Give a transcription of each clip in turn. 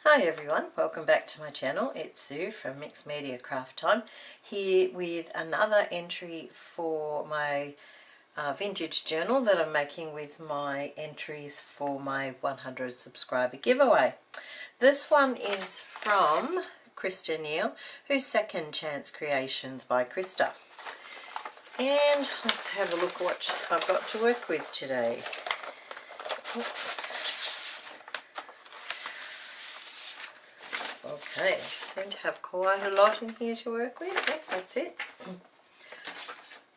Hi everyone, welcome back to my channel. It's Sue from Mixed Media Craft Time, here with another entry for my vintage journal that I'm making with my entries for my 100 subscriber giveaway. This one is from Christa Neal, who's Second Chance Creations by Christa. And let's have a look what I've got to work with today. Okay, seem to have quite a lot in here to work with. Yep, that's it.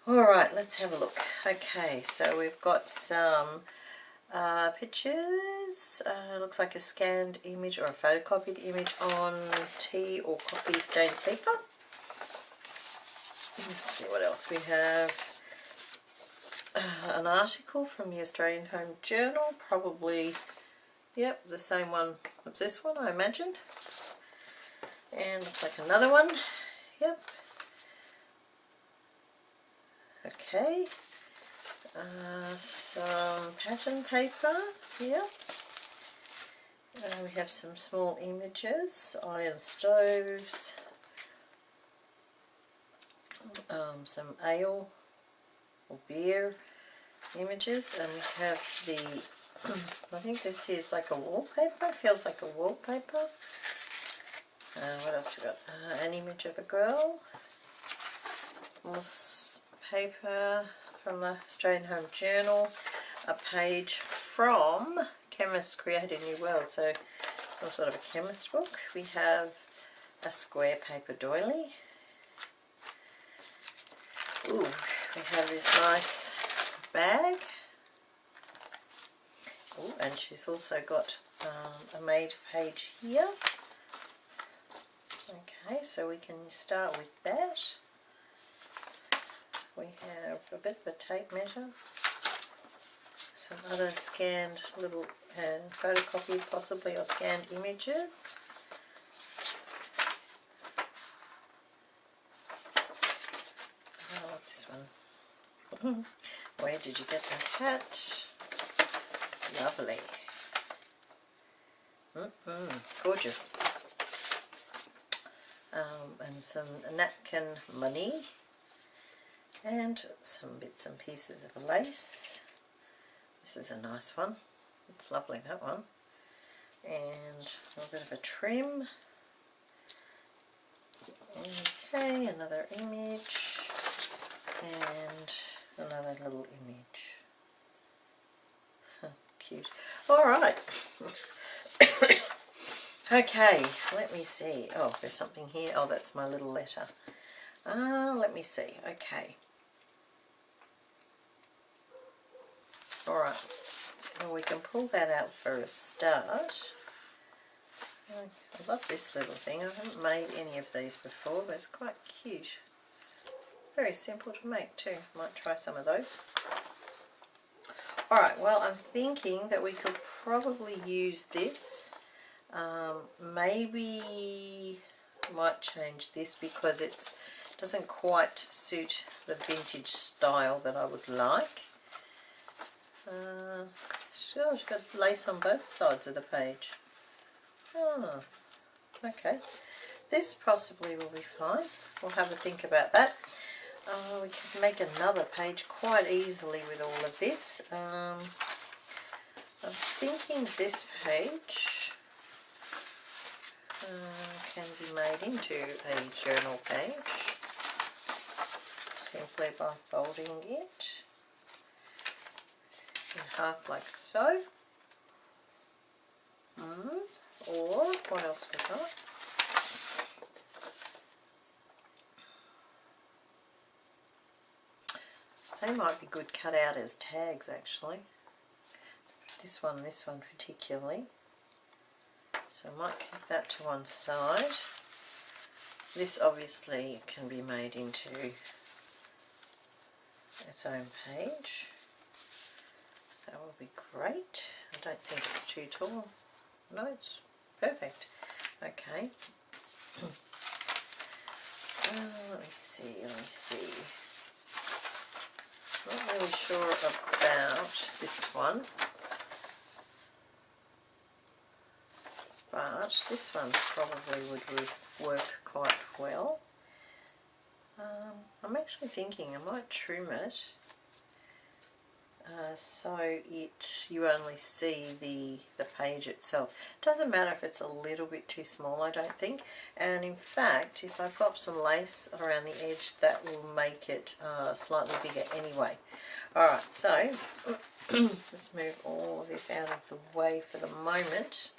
Alright, let's have a look. Okay, so we've got some pictures. Looks like a scanned image or a photocopied image on tea or coffee stained paper. Let's see what else we have. An article from the Australian Home Journal, probably, yep, the same one as this one, I imagine. And looks like another one. Yep. Okay. Some pattern paper. Yep. We have some small images, iron stoves, some ale or beer images, and we have the, I think this is like a wallpaper, feels like a wallpaper. What else we got? An image of a girl, more paper from the Australian Home Journal, a page from Chemists Create a New World, so some sort of a chemist book. We have a square paper doily. Ooh, we have this nice bag. Ooh, and she's also got a made page here. Okay, so we can start with that. We have a bit of a tape measure, some other scanned little photocopied possibly or scanned images. Oh, what's this one? Where did you get the hat? Lovely. Gorgeous. And some napkin money and some bits and pieces of lace. This is a nice one. It's lovely, that one. And a bit of a trim. Okay, another image and another little image. Cute. Alright. Okay, let me see. Oh, there's something here. Oh, that's my little letter. Let me see. Okay. Alright. Well, we can pull that out for a start. I love this little thing. I haven't made any of these before, but it's quite cute. Very simple to make too. Might try some of those. Alright, well, I'm thinking that we could probably use this. Maybe might change this because it doesn't quite suit the vintage style that I would like. Sure, it's got lace on both sides of the page. Oh, okay. This possibly will be fine. We'll have a think about that. We can make another page quite easily with all of this. I'm thinking this page can be made into a journal page simply by folding it in half like so. Or what else we got? They might be good cut out as tags actually. This one particularly. So I might keep that to one side. This obviously can be made into its own page. That will be great. I don't think it's too tall. No, it's perfect. Okay. Let me see. Not really sure about this one. but this one probably would work quite well. I'm actually thinking I might trim it so you only see the page itself. Doesn't matter if it's a little bit too small, I don't think, and in fact if I pop some lace around the edge that will make it slightly bigger anyway. Alright, so let's move all of this out of the way for the moment.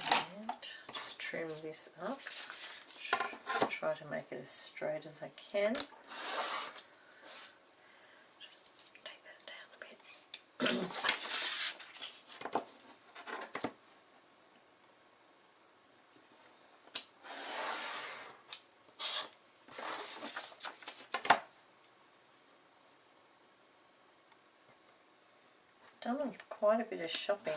And just trim this up. Try to make it as straight as I can. Just take that down a bit. Done quite a bit of shopping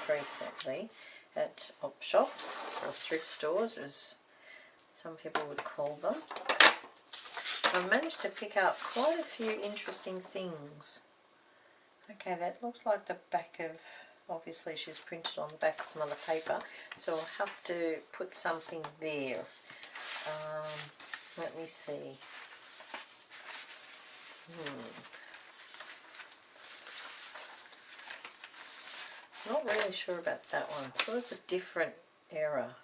recently at op shops or thrift stores, as some people would call them. I've managed to pick up quite a few interesting things. Okay, that looks like the back of, obviously she's printed on the back of some other paper, so I'll have to put something there. Let me see. Not really sure about that one. Sort of a different era.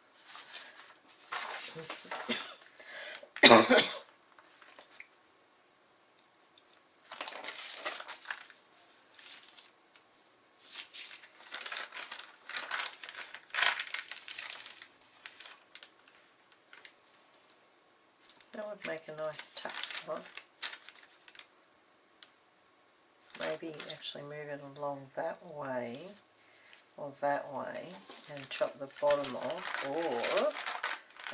That would make a nice tuck spot. Maybe actually move it along that way or that way and chop the bottom off, or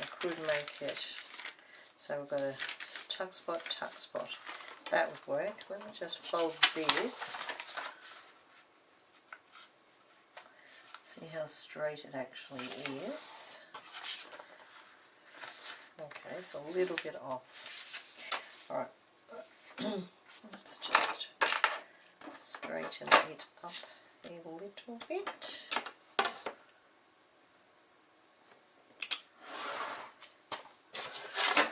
I could make it so we've got a tuck spot. That would work. Let me just fold this. See how straight it actually is. Okay, it's a little bit off. Alright, let's just straighten it up a little bit.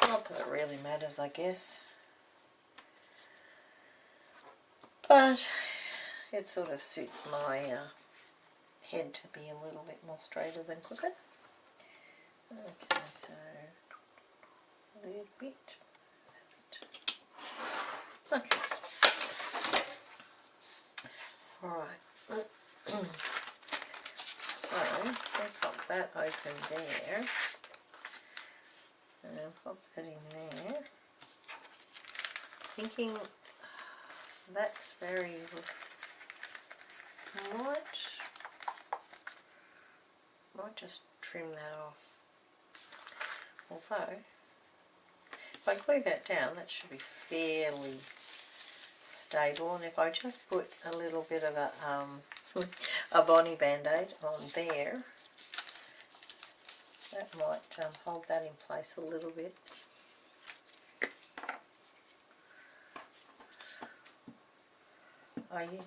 Not that it really matters, I guess, but it sort of suits my head to be a little bit more straighter than crooked. Okay, so a little bit. Okay. Alright. So we'll pop that open there. And pop that in there. Thinking that's very might just trim that off. Although if I glue that down, that should be fairly stable, and if I just put a little bit of a Bonnie band-aid on there, that might hold that in place a little bit. Are you?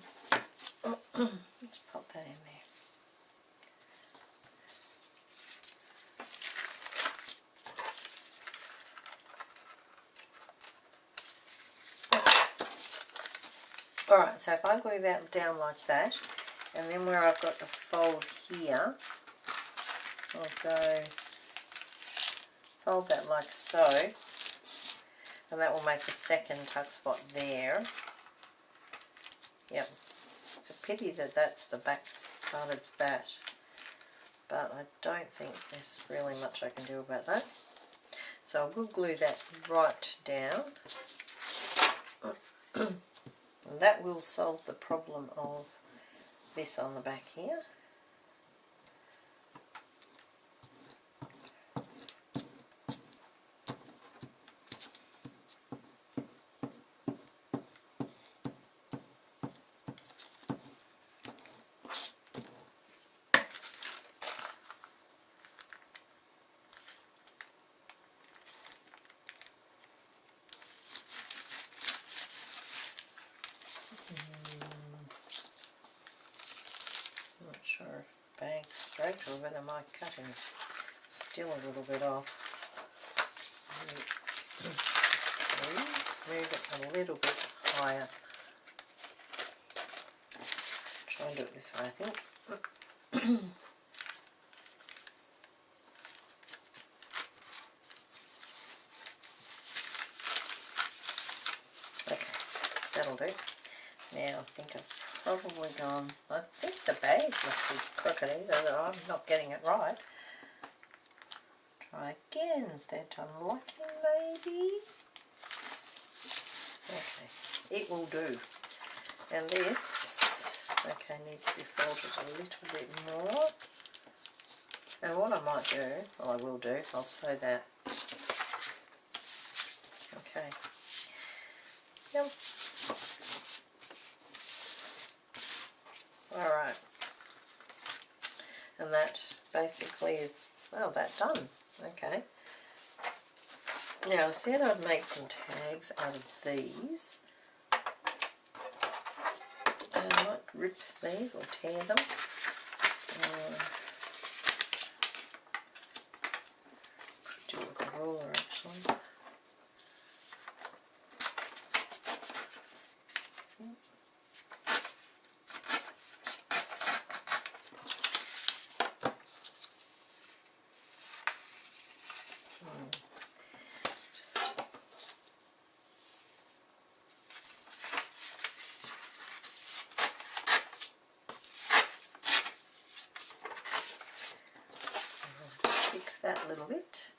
Let's pop that in there. Alright, so if I glue that down like that, and then where I've got the fold here, I'll go fold that like so, and that will make a second tuck spot there. Yep, it's a pity that that's the back part of that, but I don't think there's really much I can do about that. So I will glue that right down. And that will solve the problem of this on the back here. straight or whether my cutting's still a little bit off. Move it a little bit higher. Try and do it this way, I think. Okay, that'll do. Now I think I've probably gone, I think the bag must be crooked either, that I'm not getting it right. Try again, is that unlucky maybe? Okay, it will do. And this, okay, needs to be folded a little bit more. And what I might do, well I will do, I'll sew that. Okay. Yep. Alright. And that basically is, well, that done. Okay. Now I said I'd make some tags out of these. I might rip these or tear them. Could do it with a ruler actually. Fix that a little bit.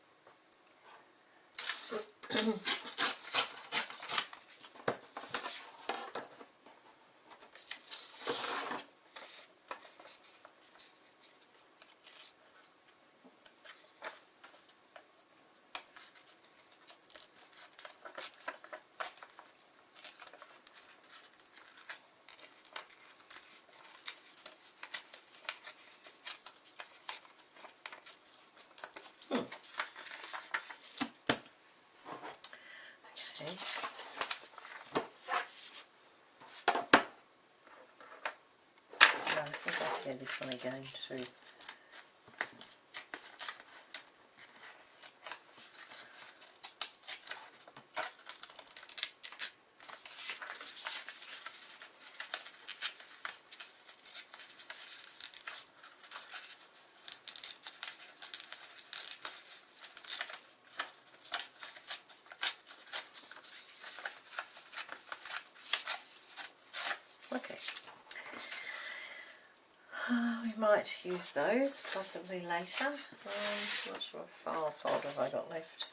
I think I'll tear this one again too. Okay. We might use those possibly later. Not sure what file folder have I got left.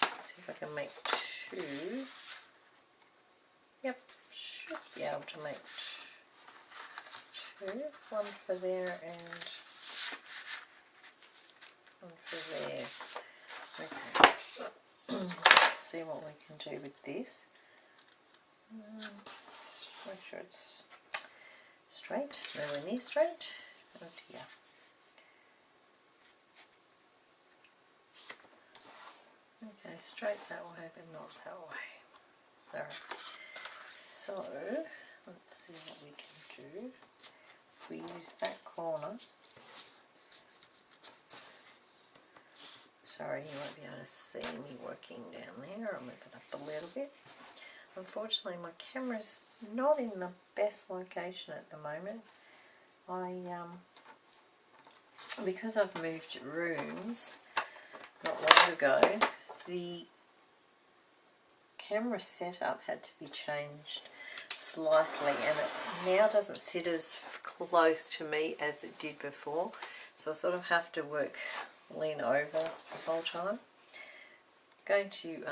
Let's see if I can make two. Yep, should be able to make two. One for there and one for there. Okay. Let's see what we can do with this. Make sure it's straight, nowhere near straight. Oh dear. Okay, straight that way, but not that way. Alright. So, let's see what we can do. If we use that corner. Sorry, you won't be able to see me working down there. I'll move it up a little bit. Unfortunately, my camera's not in the best location at the moment. Because I've moved rooms not long ago, the camera setup had to be changed slightly, and it now doesn't sit as close to me as it did before, so I sort of have to lean over the whole time. I'm going to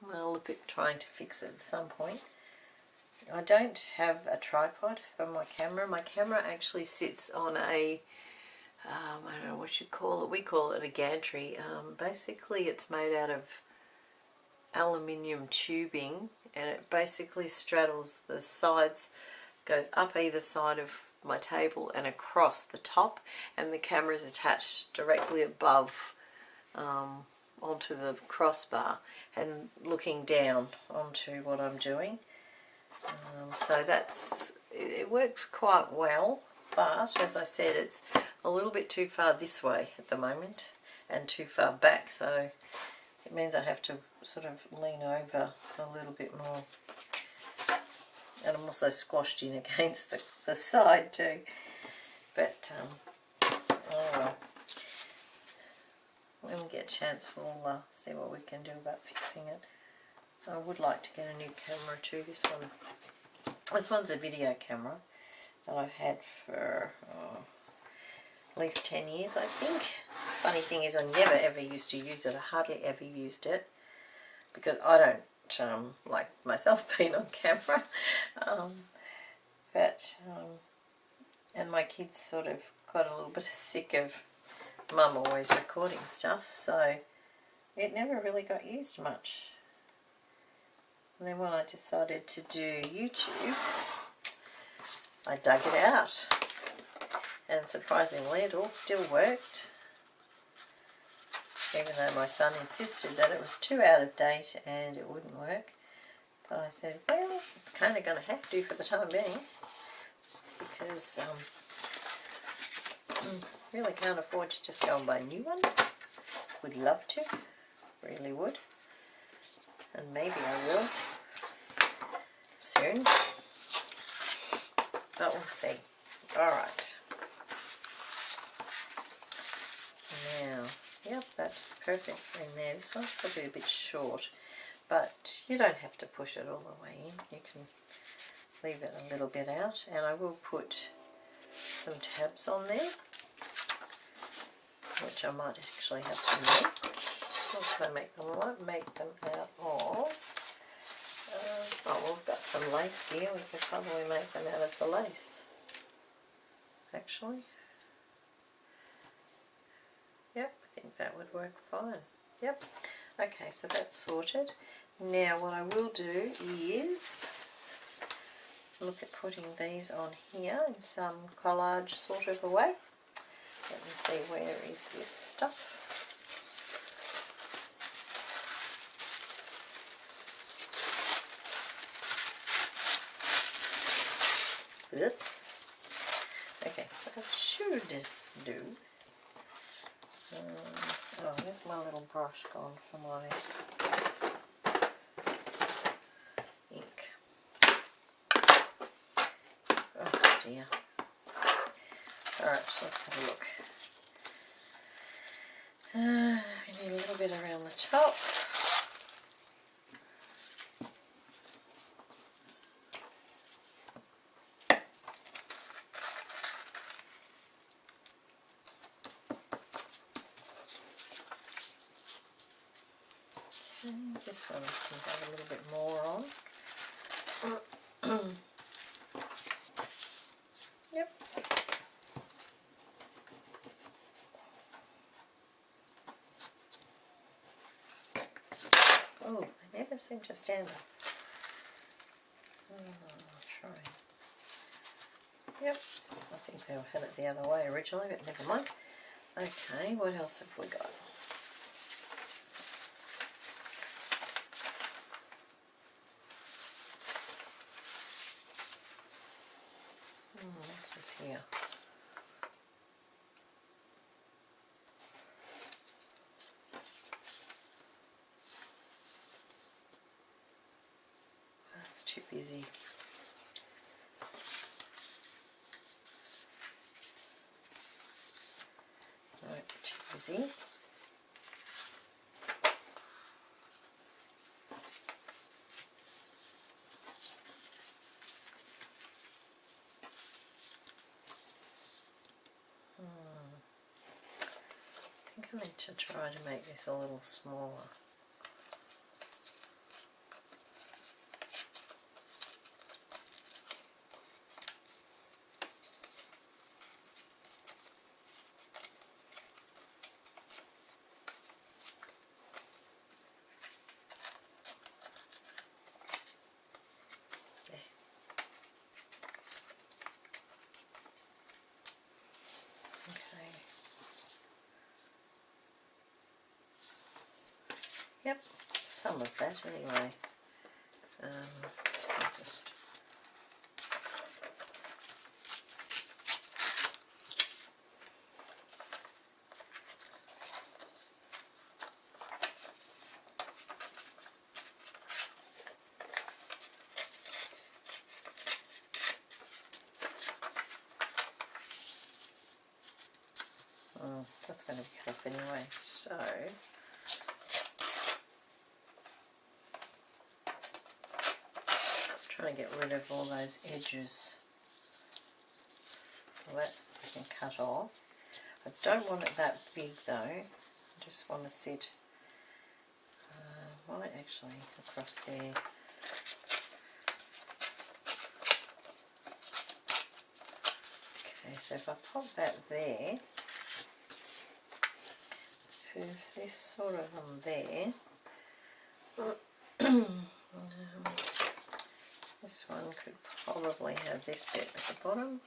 well, look at trying to fix it at some point. I don't have a tripod for my camera. My camera actually sits on a, I don't know what you call it. We call it a gantry. Basically, it's made out of aluminium tubing, and it basically straddles the sides, goes up either side of my table and across the top, and the camera is attached directly above onto the crossbar and looking down onto what I'm doing. So it works quite well, but as I said, a little bit too far this way at the moment and too far back, so it means I have to sort of lean over a little bit more. And I'm also squashed in against the side too. But, oh well. When we get a chance, we'll see what we can do about fixing it. I would like to get a new camera too. This one's a video camera that I've had for at least 10 years, I think. Funny thing is, I never ever used to use it. I hardly ever used it because I don't like myself being on camera. And my kids sort of got a little bit sick of Mum always recording stuff, so it never really got used much. And then when I decided to do YouTube, I dug it out, and surprisingly it all still worked, even though my son insisted that it was too out of date and it wouldn't work. But I said, well, it's kind of going to have to for the time being, because really can't afford to just go and buy a new one. Would love to, really would, and maybe I will soon, but we'll see. Alright, now, yep, that's perfect in there. This one's probably a bit short, but you don't have to push it all the way in. You can leave it a little bit out, and I will put some tabs on there, which I might actually have to make. What can I make them? I won't make them out of... oh, we've got some lace here. We could probably make them out of the lace, actually. Yep, I think that would work fine. Yep. Okay, so that's sorted. Now what I will do is look at putting these on here in some collage sort of a way. Let me see, where is this stuff? Oops. Okay, what I should do... oh, where's my little brush gone for my ink? Oh dear. Alright, so let's have a look. We need a little bit around the top. This one I can have a little bit more on. Yep. Oh, they never seem to stand up. I'll try. Yep, I think they had it the other way originally, but never mind. Okay, what else have we got? What's this here? That's too busy. Right, too busy. I think I need to try to make this a little smaller. There. Okay. Yep, some of that anyway. I'll just That's going to be cut off anyway, so just trying to get rid of all those edges. Well, that I can cut off. I don't want it that big though. I just want to sit right actually across there. Okay, so if I pop that there, there's this sort of on there. This one could probably have this bit at the bottom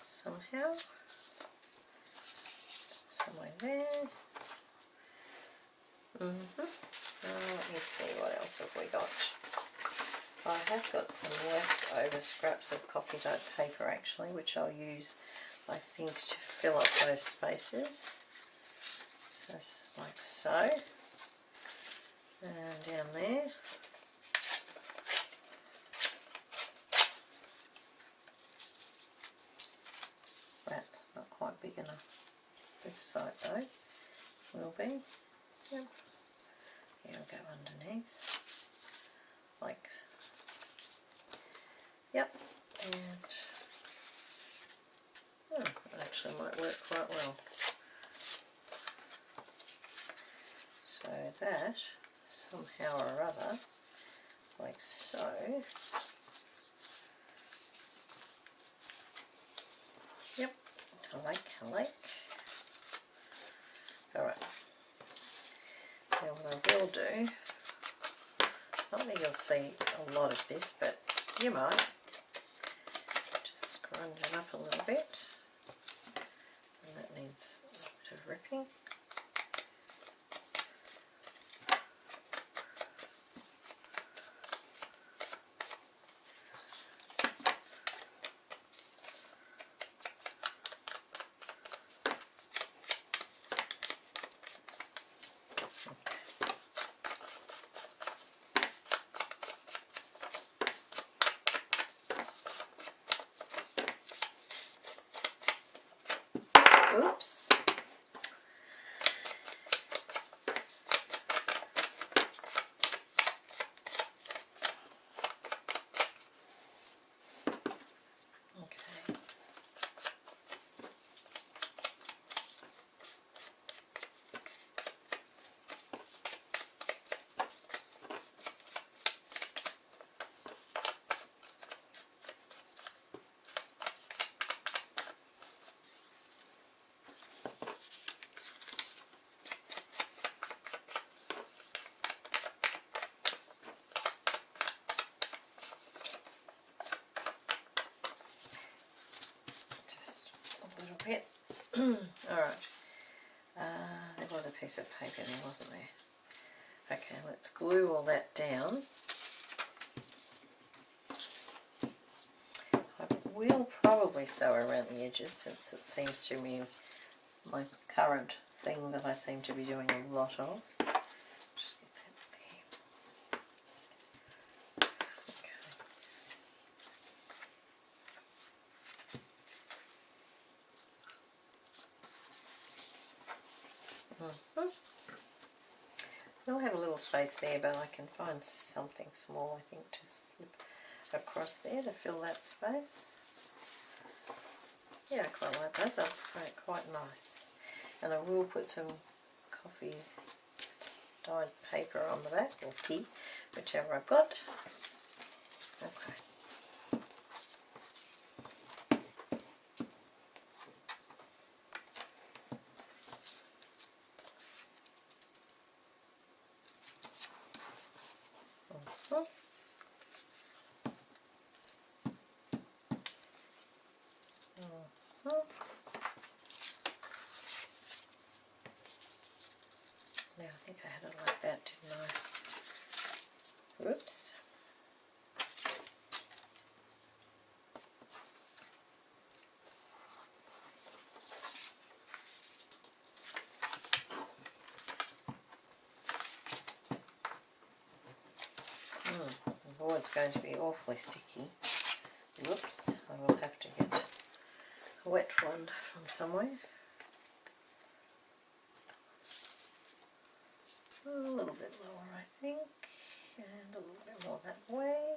somehow, somewhere there. Let me see, what else have we got? I have got some leftover scraps of coffee dye paper actually, which I'll use, I think, to fill up those spaces. So, like so. And down there. That's not quite big enough. This side though will be. Yep. Yeah, I'll go underneath. Like, yep. And it actually might work quite well. So that, somehow or other, like so. Yep, I like. Alright. Now what I will do, I don't think you'll see a lot of this, but you might. Just scrunch it up a little bit. And that needs a bit of ripping. Oops. Okay. Bit. Alright, there was a piece of paper there, wasn't there? Okay, let's glue all that down. I will probably sew around the edges, since it seems to be my current thing that I seem to be doing a lot of. Just get that there. Okay. We'll have a little space there, but I can find something small, I think, to slip across there to fill that space. Yeah, I quite like that. That's quite nice. And I will put some coffee dyed paper on the back, or tea, whichever I've got. Okay. Now I think I had it like that, didn't I? Whoops. The board's going to be awfully sticky. Whoops, I will have to get a wet one from somewhere. A little bit lower, I think, and a little bit more that way.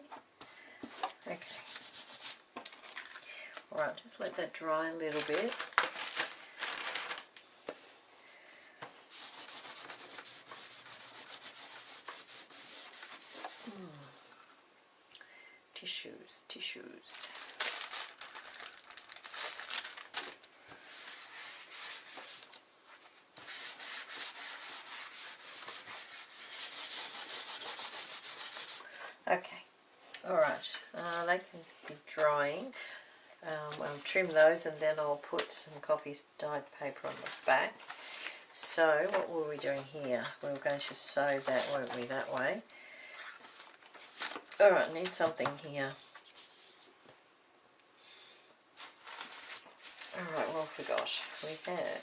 Okay. Alright, just let that dry a little bit. Tissues. Okay, alright, they can be drying. I'll trim those and then I'll put some coffee dyed paper on the back. So what were we doing here? We were going to sew that, weren't we, that way? Alright, need something here. Alright, well, forgot. We had...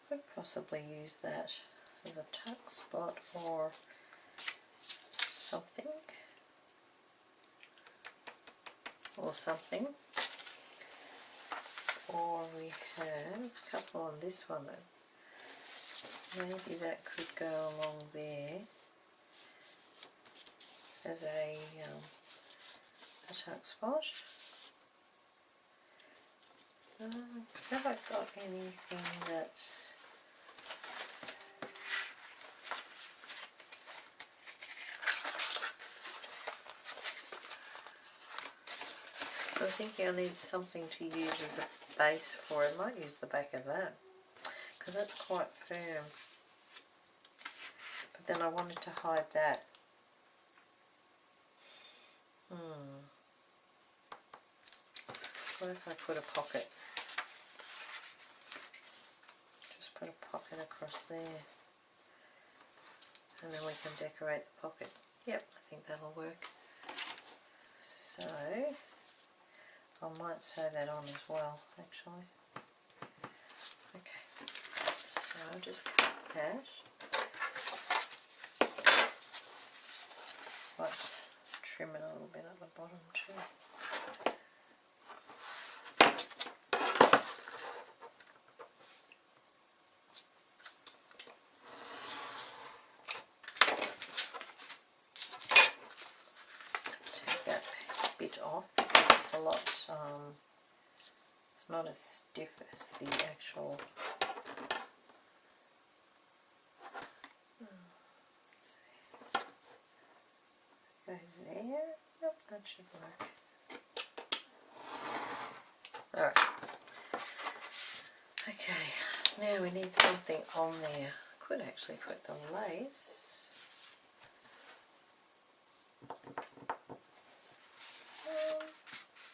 could possibly use that as a tuck spot or something. Or something. Or we have a couple on this one. Maybe that could go along there as a tuck spot. Have I got anything that's I'm thinking I need something to use as a base for it. I might use the back of that because that's quite firm. But then I wanted to hide that. What if I put a pocket? Just put a pocket across there. And then we can decorate the pocket. Yep, I think that'll work. So, I might sew that on as well, actually. Okay, so I'll just cut that. Might trim it a little bit at the bottom too. Take that bit off because it's a lot, it's not as stiff as the actual, goes there. Yep, that should work. Alright. Okay, now we need something on there. Could actually put the lace.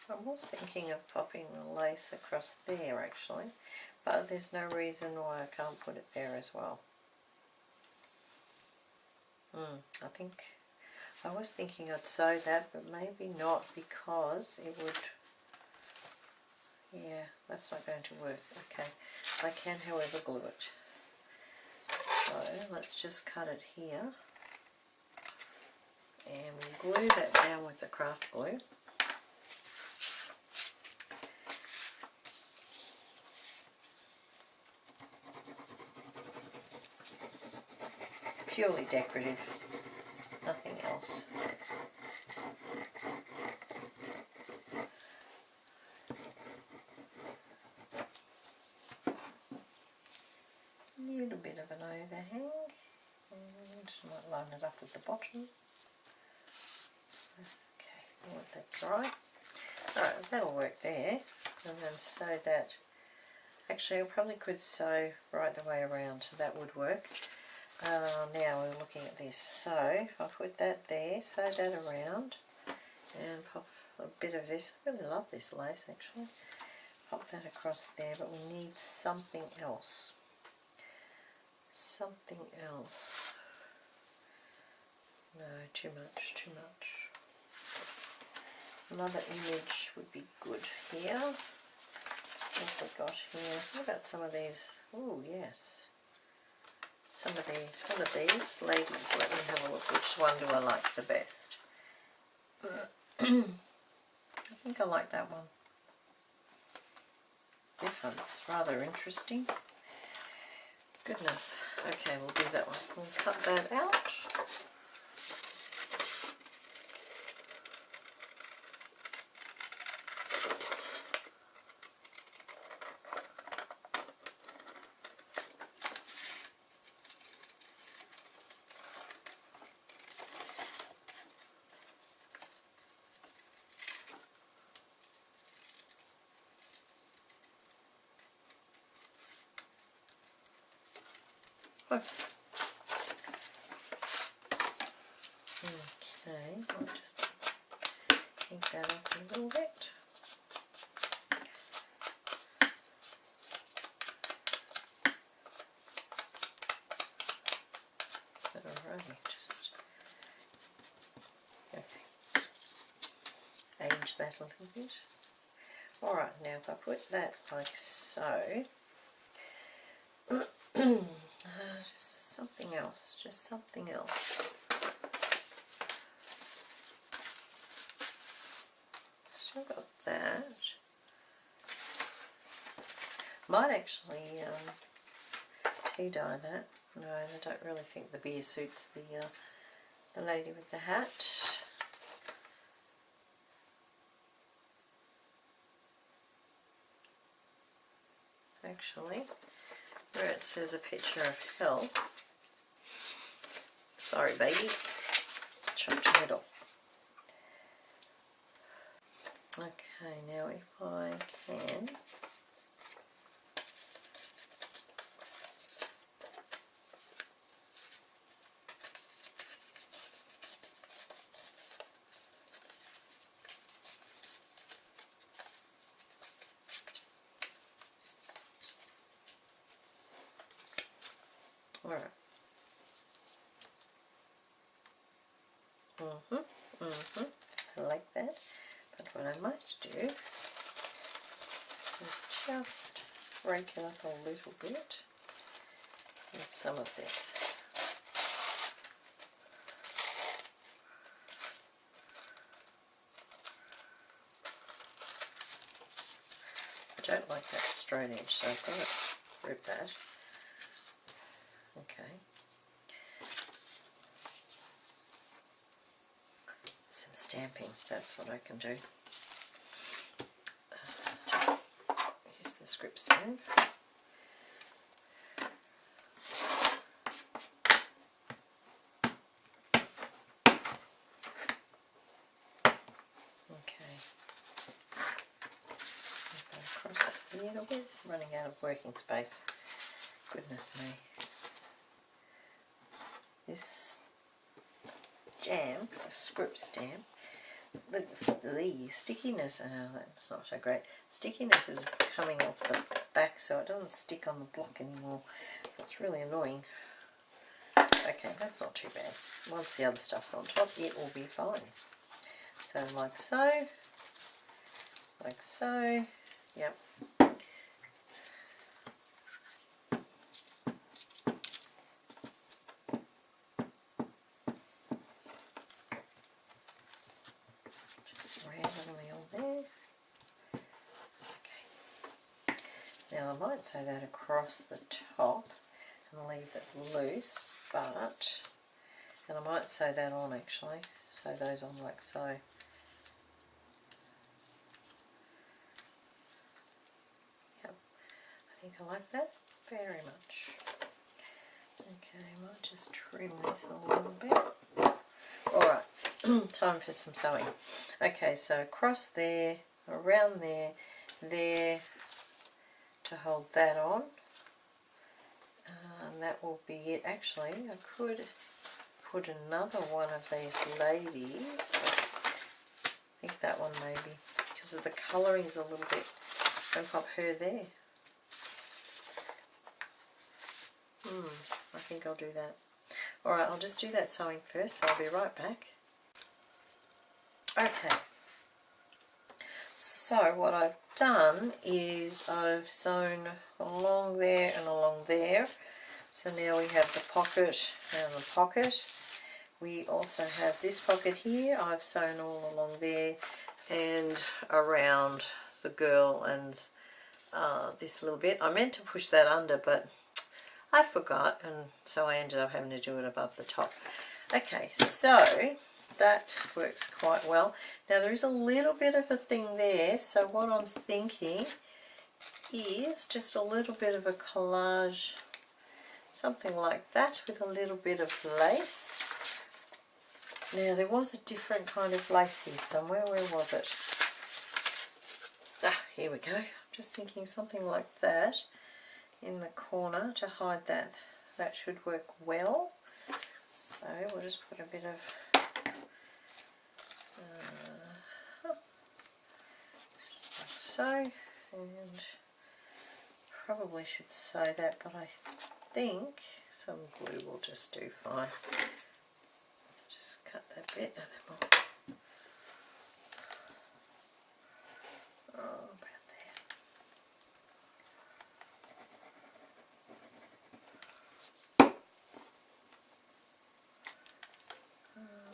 I was thinking of popping the lace across there actually, but there's no reason why I can't put it there as well. I think I was thinking I'd sew that, but maybe not because it would, yeah, that's not going to work. Okay, I can however glue it. So let's just cut it here and we'll glue that down with the craft glue. Purely decorative, nothing else. A little bit of an overhang, and might line it up at the bottom. Okay, I'll let that dry. Alright, that'll work there, and then sew that. Actually, I probably could sew right the way around, so that would work. Now we're looking at this, so if I put that there, sew that around and pop a bit of this. I really love this lace actually. Pop that across there, but we need something else. Something else. No, too much, too much. Another image would be good here. What have we got here? What about some of these? Oh yes. Some of these, one of these, ladies, let me have a look, which one do I like the best? I think I like that one. This one's rather interesting. Goodness. Okay, we'll do that one. We'll cut that out. Okay, I'll just ink that up a little bit. Alrighty, just okay. Age that a little bit. Alright, now if I put that like so, just something else, Still got that. Might actually tea dye that. No, I don't really think the beer suits the lady with the hat. Actually, where it says a picture of health. Sorry, baby. Chopped your head off. Okay, now if I can. Alright. I like that. But what I might do is just break it up a little bit with some of this. I don't like that straight edge, so I've got to rip that. Okay. Some stamping, that's what I can do. Just use the script stamp. Okay. Cross it a little bit. I'm running out of working space. Goodness me. This jam, a script stamp, the stickiness, that's not so great. Stickiness is coming off the back so it doesn't stick on the block anymore. That's really annoying. Okay, that's not too bad. Once the other stuff's on top, it will be fine. So like so, yep. Now I might sew that across the top and leave it loose, and I might sew that on actually, sew those on like so. Yep, I think I like that very much. Okay, I might just trim this a little bit. Alright, time for some sewing. Okay, so across there, around there, there, to hold that on, and that will be it. Actually, I could put another one of these ladies. I think that one maybe, because of the colouring's a little bit, and pop her there. I think I'll do that. Alright, I'll just do that sewing first, so I'll be right back. Okay. So what I've done is I've sewn along there and along there. So now we have the pocket and the pocket. We also have this pocket here. I've sewn all along there and around the girl and this little bit. I meant to push that under, but I forgot, and so I ended up having to do it above the top. Okay, so that works quite well. Now there is a little bit of a thing there, so what I'm thinking is just a little bit of a collage, something like that, with a little bit of lace. Now there was a different kind of lace here somewhere. Where was it? Ah, here we go. I'm just thinking something like that in the corner to hide that. That should work well. So we'll just put a bit of like so, and probably should sew that, but I think some glue will just do fine. Just cut that bit and then we'll, oh, about there.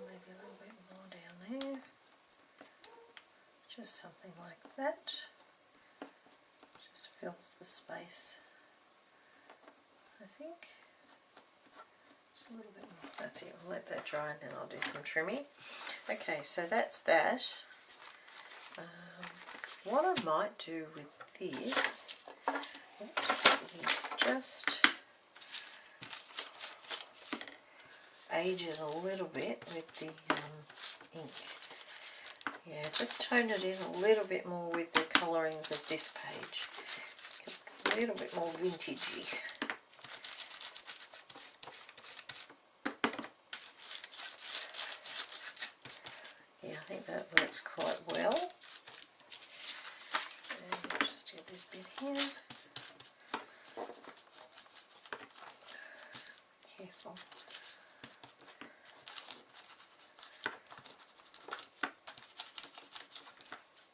Maybe a little bit more down there. Just something like that. Just fills the space, I think. Just a little bit more. That's it. I'll let that dry and then I'll do some trimming. Okay, so that's that. What I might do with this, oops, is just age it a little bit with the ink. Yeah, just tone it in a little bit more with the colourings of this page. A little bit more vintagey. Yeah, I think that works quite well. And we'll just do this bit here. Careful.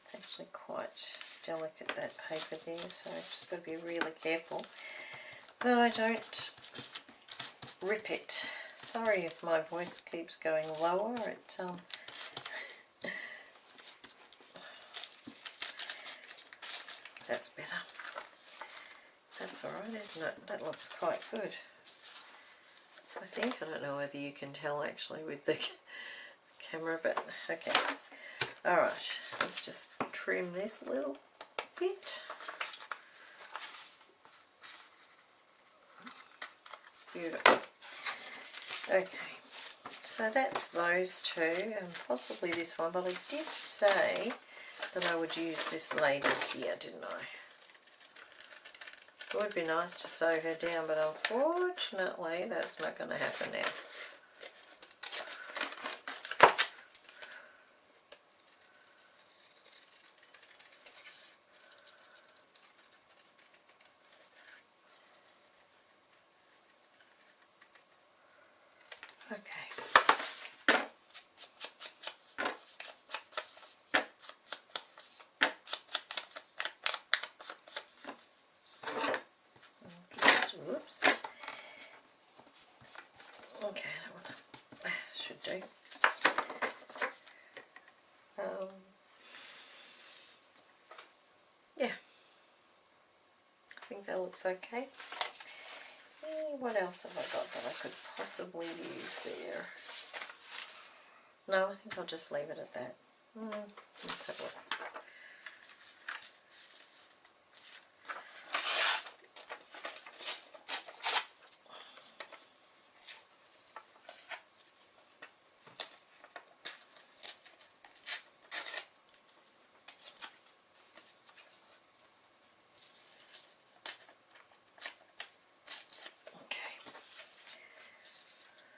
It's actually quite delicate, that paper there, so I've just got to be really careful that I don't rip it. Sorry if my voice keeps going lower. That's better. That's alright, isn't it? That looks quite good. I think, I don't know whether you can tell actually with the camera, but okay. Alright, let's just trim this little bit. Beautiful. Okay, so that's those two, and possibly this one, but I did say that I would use this lady here, didn't I? It would be nice to sew her down, but unfortunately that's not going to happen now. Okay. Whoops. Okay, I don't want to. Should do. Yeah. I think that looks okay. What else have I got that I could possibly use there? No, I think I'll just leave it at that. Let's have a look.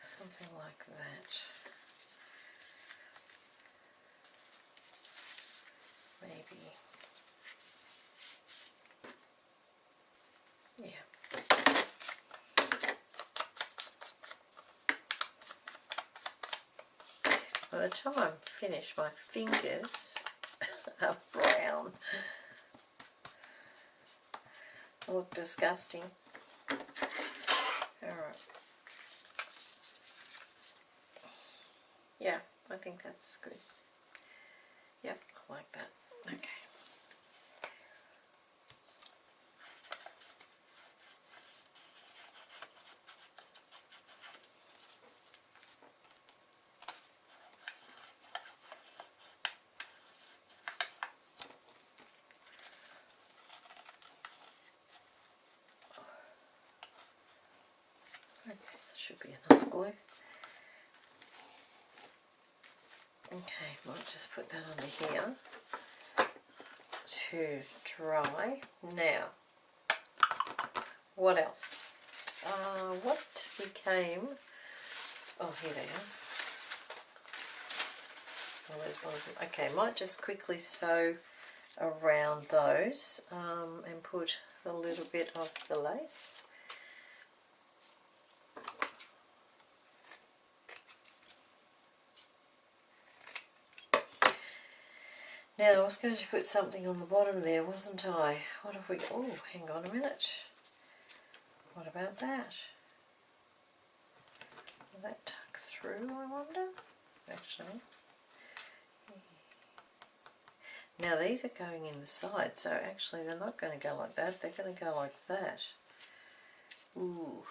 Something like that. Maybe. Yeah. By the time I'm finished, my fingers are brown. They look disgusting. Alright. Yeah, I think that's good. Yep, like that. Okay. Okay, that should be enough glue. Okay, might just put that under here to dry. Now, what else? What became... Oh, here they are. Oh, there's one of them. Okay, might just quickly sew around those and put a little bit of the lace. Now, I was going to put something on the bottom there, wasn't I? What have we... Oh, hang on a minute. What about that? Will that tuck through, I wonder? Actually. Now, these are going in the side, so actually they're not going to go like that. They're going to go like that. Ooh,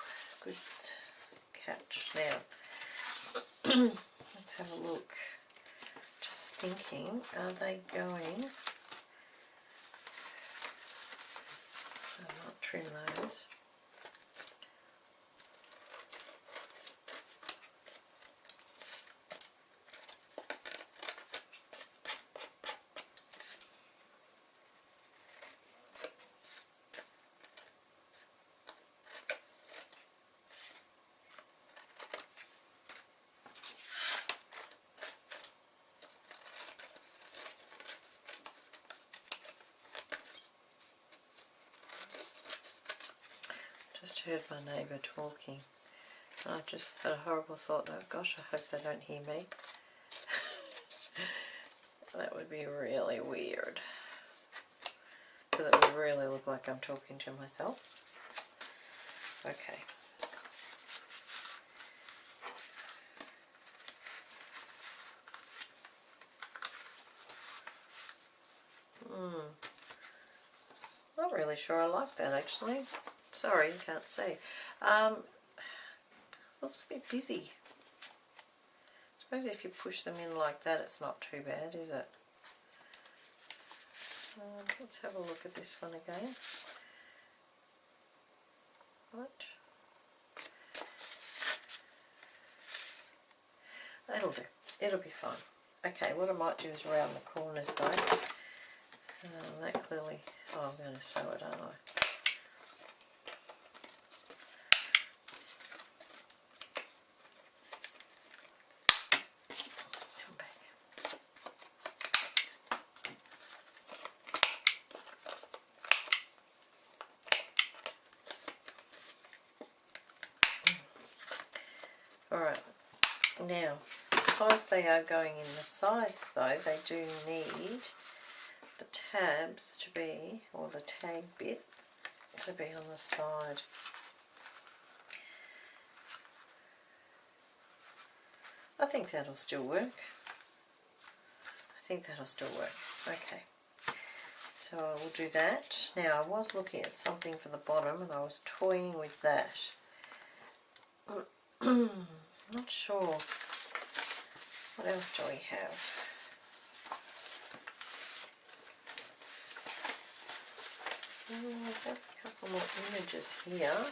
good catch. Now, let's have a look. Just thinking, are they going... I might trim those. Just heard my neighbour talking. I just had a horrible thought, oh gosh, I hope they don't hear me. That would be really weird. Because it would really look like I'm talking to myself. Okay. Not really sure I like that actually. Sorry, you can't see. Looks a bit busy. I suppose if you push them in like that, it's not too bad, is it? Let's have a look at this one again. What? That'll do. It'll be fine. Okay, what I might do is round the corners though. That clearly... Oh, I'm going to sew it, aren't I? Alright, now, because they are going in the sides though, they do need the tabs to be, or the tag bit, to be on the side. I think that'll still work. Okay, so I will do that. Now, I was looking at something for the bottom and I was toying with that. Not sure. What else do we have? I've got a couple more images here.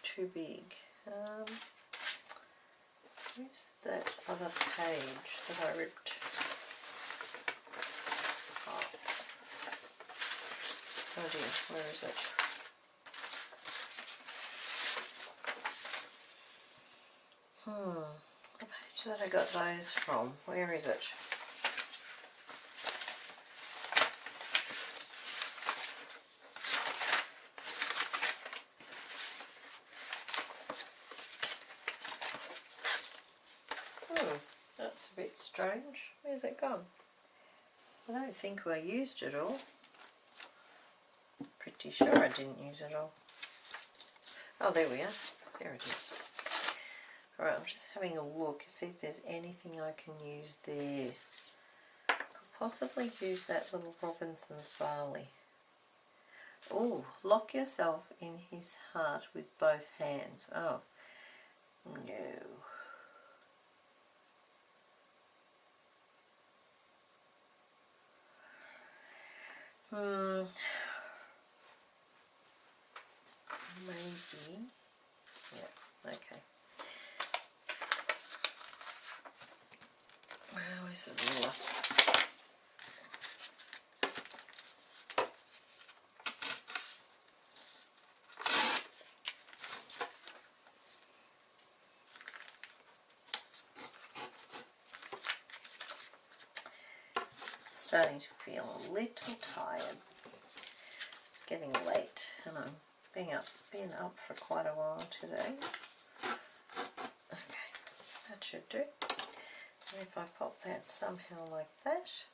Too big. Where's that other page that I ripped? Oh dear, where is it? The page that I got those from, where is it? That's a bit strange. Where's it gone? I don't think I used it all. pretty sure I didn't use it all. Oh, there we are. There it is. Alright, I'm just having a look to see if there's anything I can use there. Could possibly use that little Robinson's barley. Oh, lock yourself in his heart with both hands. Oh, no. Maybe. Yeah, okay. Where is the ruler? Starting to feel a little tired. It's getting late and I'm been up for quite a while today. Okay, that should do. And if I pop that somehow like that,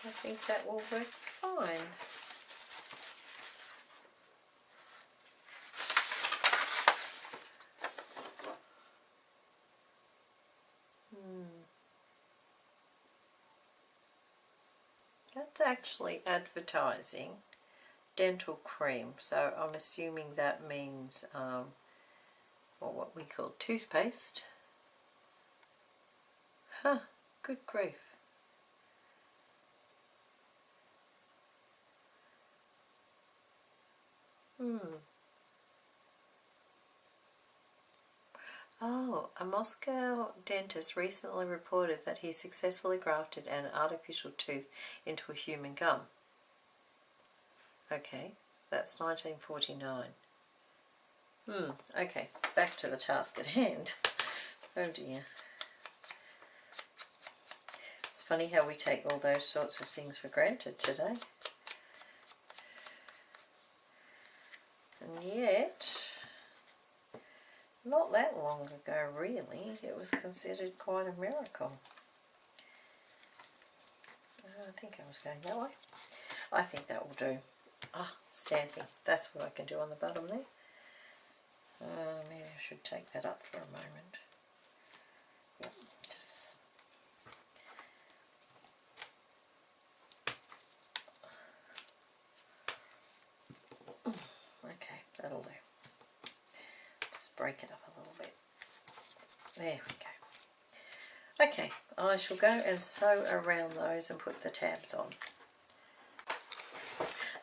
I think that will work fine. That's actually advertising dental cream, so I'm assuming that means what we call toothpaste. Huh, good grief. Oh, a Moscow dentist recently reported that he successfully grafted an artificial tooth into a human gum. Okay, that's 1949. Okay, back to the task at hand. Oh dear. It's funny how we take all those sorts of things for granted today. And yet, not that long ago really, it was considered quite a miracle. I think I was going that way. I think that will do. Ah, stamping. That's what I can do on the bottom there. Maybe I should take that up for a moment. Yep, just... Okay, that'll do. Just break it up a little bit. There we go. Okay, I shall go and sew around those and put the tabs on.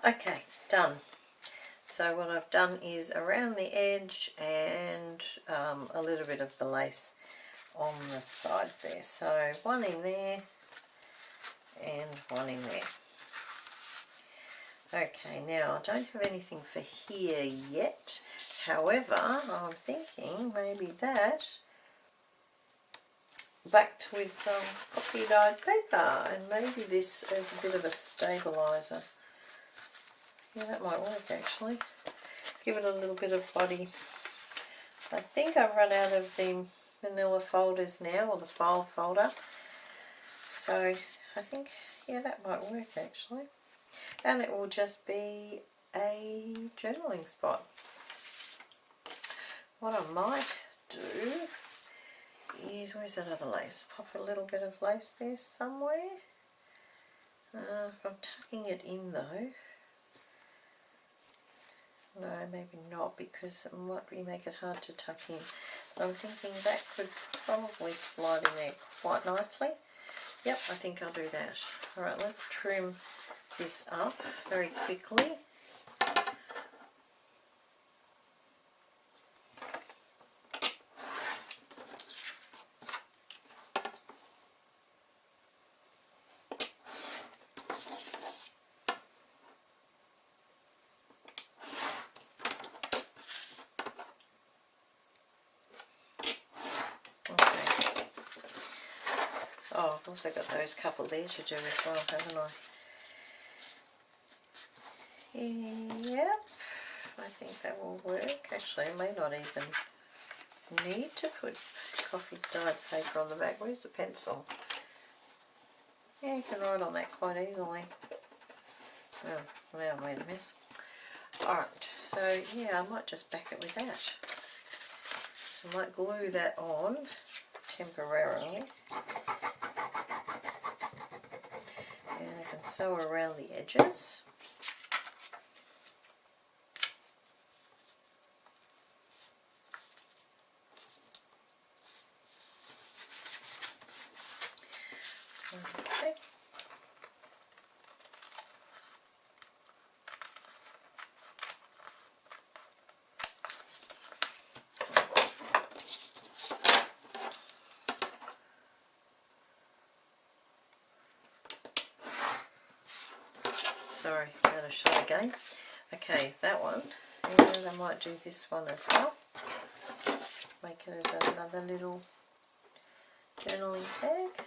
Okay, done. So what I've done is around the edge and a little bit of the lace on the side there. So one in there and one in there. Okay, now I don't have anything for here yet. However, I'm thinking maybe that backed with some coffee dyed paper, and maybe this as a bit of a stabiliser. Yeah, that might work actually. Give it a little bit of body. I think I've run out of the manila folders now, or the file folder. So I think, yeah, that might work actually. And it will just be a journaling spot. What I might do is, where's that other lace? Pop a little bit of lace there somewhere. I'm tucking it in though. No, maybe not, because it might make it hard to tuck in. I'm thinking that could probably slide in there quite nicely. Yep, I think I'll do that. Alright, let's trim this up very quickly. Oh, I've also got those couple there to do as well, haven't I? Yep, I think that will work. Actually, I may not even need to put coffee dyed paper on the back. Where's the pencil? Yeah, you can write on that quite easily. Oh, now I made a mess. Alright, so yeah, I might just back it with that. So I might glue that on temporarily. And I can sew around the edges. Okay. Sorry, out of shot again. Okay, that one, and I might do this one as well. Make it as another little journaling tag.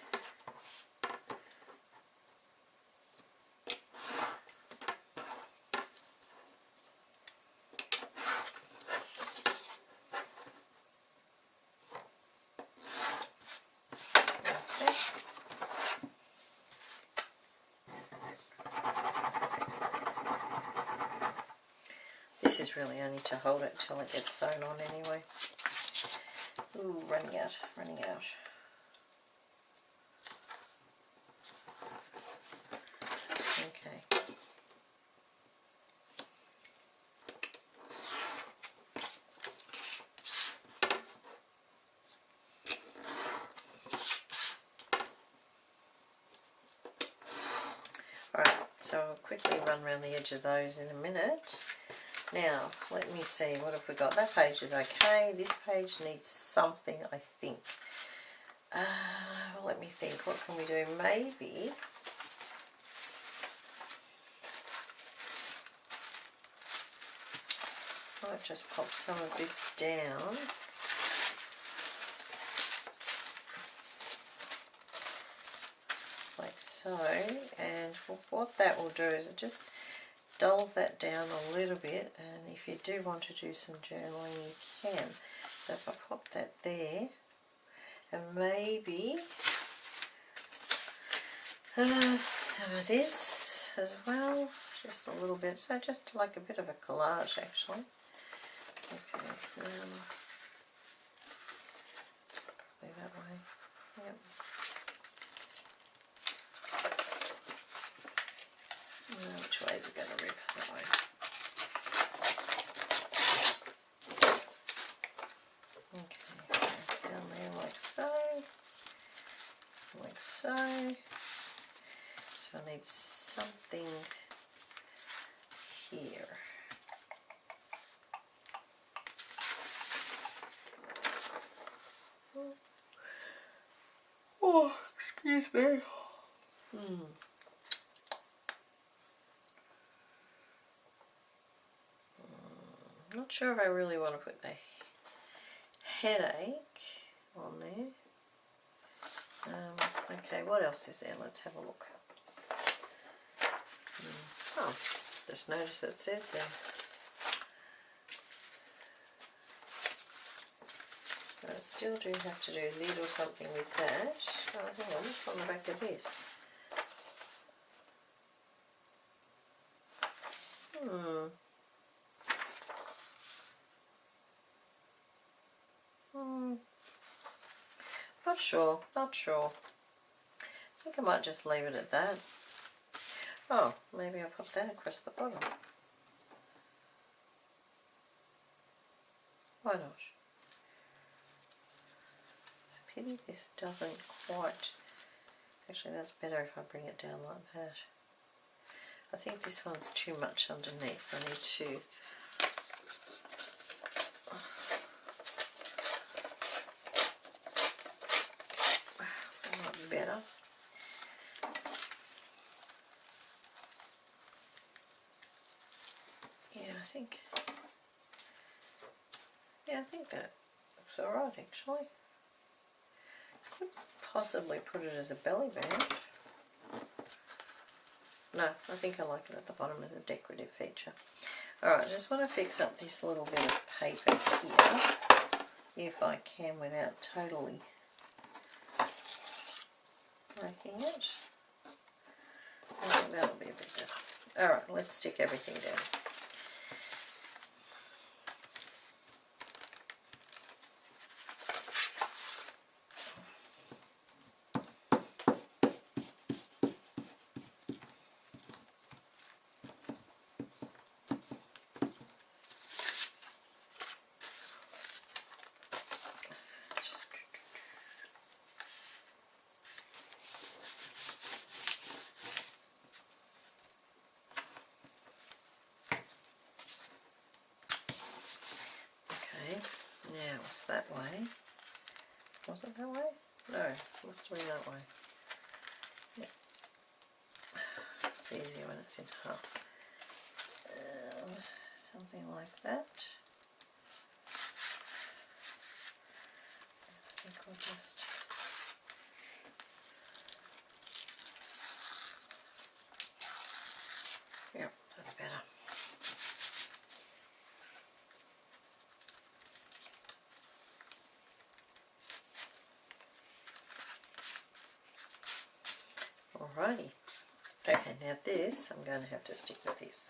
This is really only to hold it till it gets sewn on anyway. Ooh, running out, running out. Okay. Alright, so I'll quickly run around the edge of those in a minute. Now, let me see, what have we got? That page is okay. This page needs something, I think. Well, let me think. What can we do? Maybe I might just pop some of this down. Like so. And what that will do is it just dulls that down a little bit, and if you do want to do some journaling you can. So if I pop that there, and maybe some of this as well, just a little bit, so just like a bit of a collage actually. Okay, probably that way, yep. Which way is it going to rip? That way. Okay, down there like so. Like so. So I need something here. Oh, excuse me. Not sure if I really want to put the headache on there. Okay, what else is there? Let's have a look. Oh, just notice it says there. But I still do have to do a lid or something with that. Oh, hang on, what's on the back of this? Not sure. I think I might just leave it at that. Oh, maybe I'll put that across the bottom. Why not? It's a pity this doesn't quite... Actually, that's better if I bring it down like that. I think this one's too much underneath. I need to... better. I think that looks alright actually. Could possibly put it as a belly band. No, I think I like it at the bottom as a decorative feature. Alright, I just want to fix up this little bit of paper here, if I can without totally breaking it. I think that'll be a bit better. Alright, let's stick everything down. Now it's that way. Was it that way? No, it must have been that way. Yeah. It's easier when it's in half. Something like that. I think I'll just... Yep, that's better. Alrighty. Okay, now this, I'm going to have to stick with this.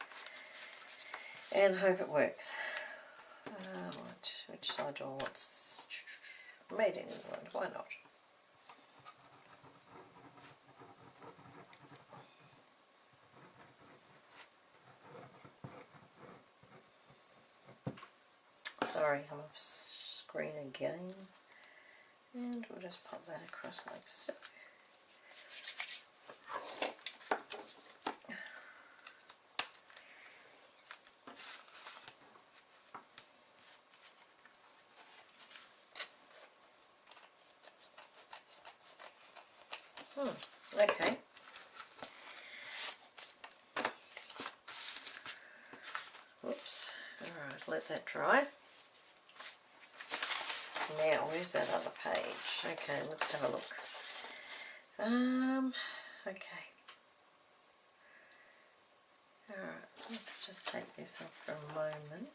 And hope it works. Which side do I want? Made in England, why not? Sorry, I'm off screen again. And we'll just pop that across like so. Okay. Whoops. Alright, let that dry. Now, where's that other page? Okay, let's have a look. Okay. Alright, let's just take this off for a moment.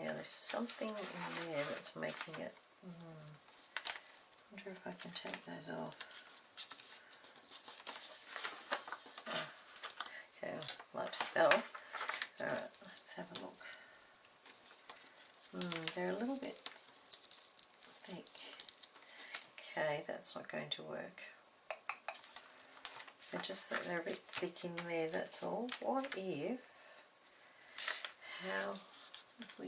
Now there's something in there that's making it... I wonder if I can take those off. Okay, I'll take that off. Alright, let's have a look. They're a little bit thick. Okay, that's not going to work. They're just that they're a bit thick in there, that's all. What if... If we...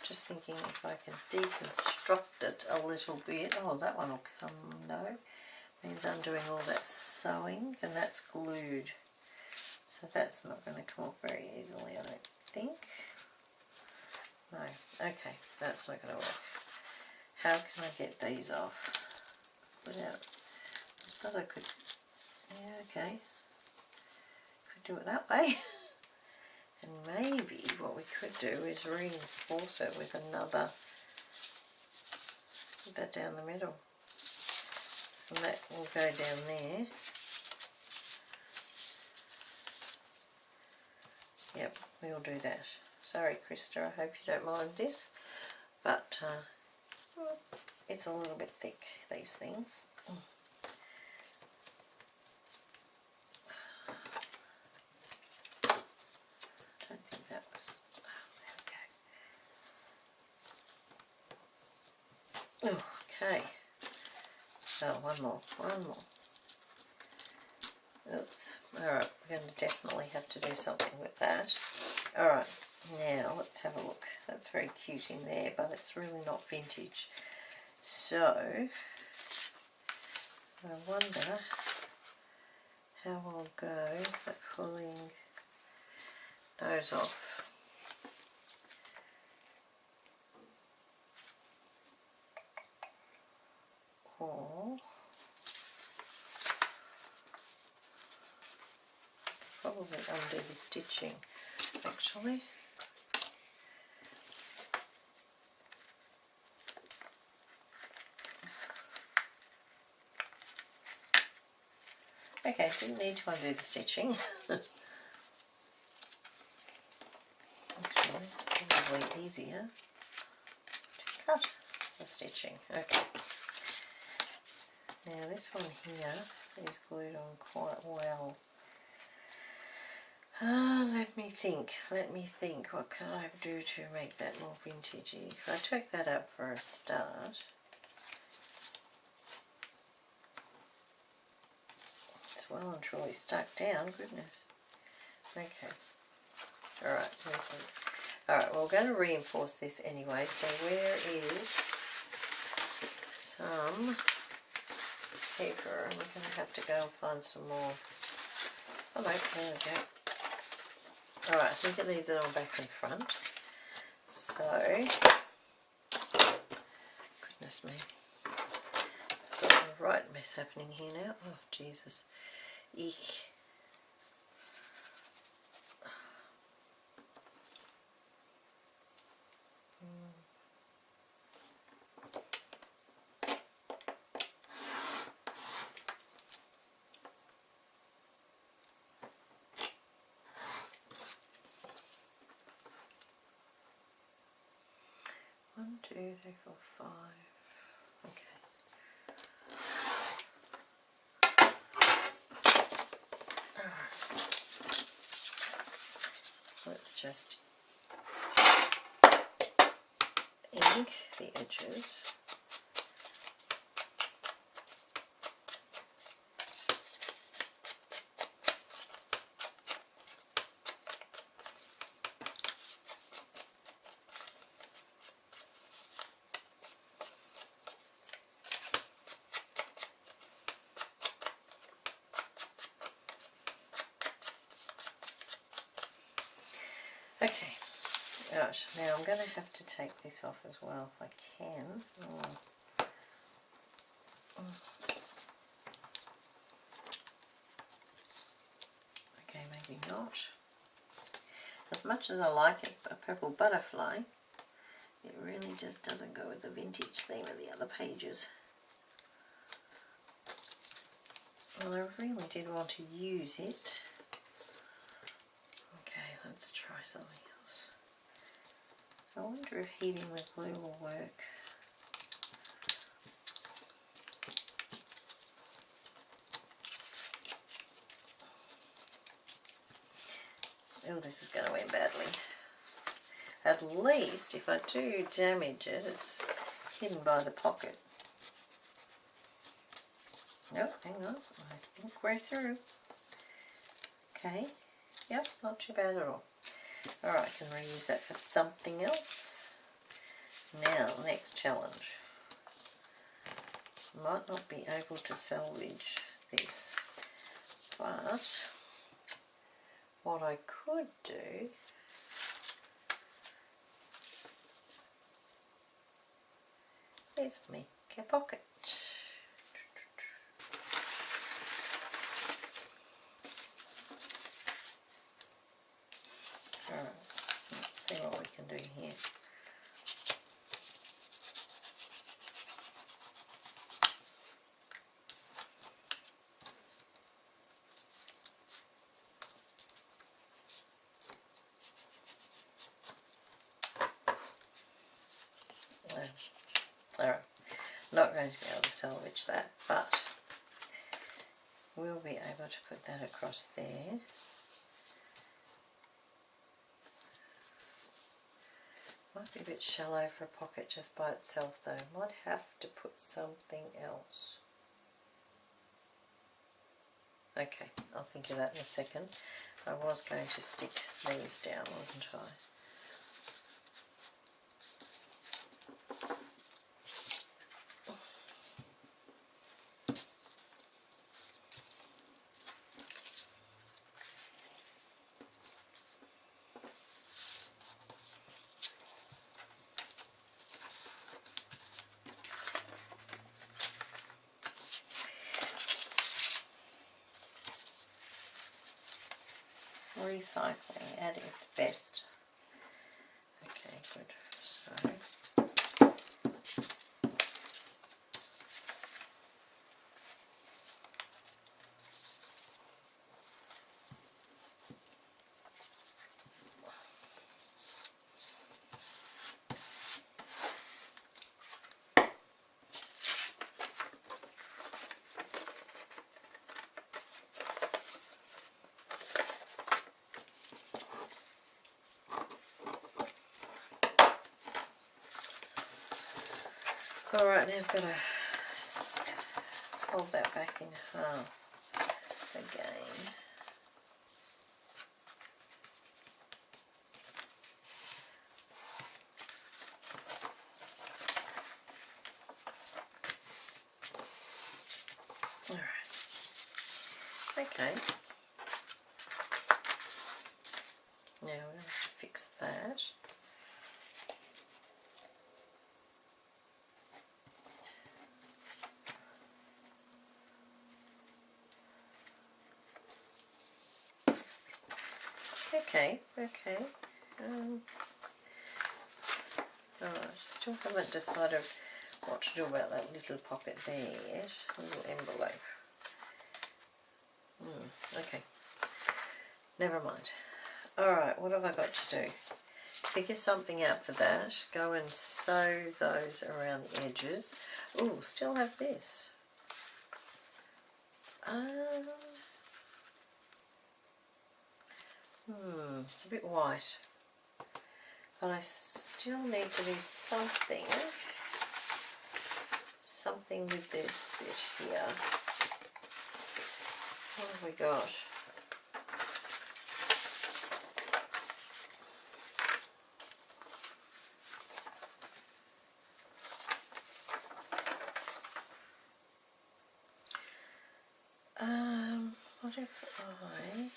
Just thinking if I can deconstruct it a little bit. Oh, that one will come, no. Means undoing all that sewing, and that's glued. So that's not going to come off very easily, I don't think. No, okay, that's not going to work. How can I get these off without... I suppose I could... Yeah, okay. Could do it that way. And maybe what we could do is reinforce it with another, put that down the middle, and that will go down there. Yep, we'll do that. Sorry Christa, I hope you don't mind this, but it's a little bit thick, these things. Okay, so one more. Oops, alright, we're going to definitely have to do something with that. Alright, now let's have a look. That's very cute in there, but it's really not vintage. So, I wonder how I'll go at pulling those off. Or probably undo the stitching actually. Okay, didn't need to undo the stitching. Actually, relatively easier to cut the stitching. Okay. Now this one here is glued on quite well. Let me think, what can I do to make that more vintagey? If I took that up for a start, it's well and truly stuck down, goodness. Okay, alright, alright, well, we're going to reinforce this anyway, so where is some paper? And we're going to have to go and find some more. Oh no, there we go. Alright, I think it needs it on back and front. So, goodness me. I've got a right mess happening here now. Oh, Jesus. Eek. One, 2, 3, 4, 5. Okay. Alright. Let's just ink the edges. Okay, right, now I'm going to have to take this off as well if I can. Okay, maybe not. As much as I like it, a purple butterfly, it really just doesn't go with the vintage theme of the other pages. Well, I really did want to use it. Okay, let's try something else. I wonder if heating with glue will work. Oh, this is going to end badly. At least, if I do damage it, it's hidden by the pocket. Nope, hang on. I think we're through. Okay. Yep, not too bad at all. Alright, I can reuse that for something else. Now, next challenge. Might not be able to salvage this, but what I could do is make a pocket. Alright, let's see what we can do here. Alright, not going to be able to salvage that, but we'll be able to put that across there. Might be a bit shallow for a pocket just by itself though. Might have to put something else. Okay, I'll think of that in a second. I was going to stick these down, wasn't I? Recycling at its best. Okay, good. So Alright, now I've got to fold that back in half again. Alright, okay. Now we're going to fix that. Okay. I still haven't decided what to do about that little pocket there yet. A little envelope. Okay. Never mind. Alright, what have I got to do? Figure something out for that. Go and sew those around the edges. Ooh, still have this. It's a bit white. But I still need to do something with this bit here. What have we got? What if I...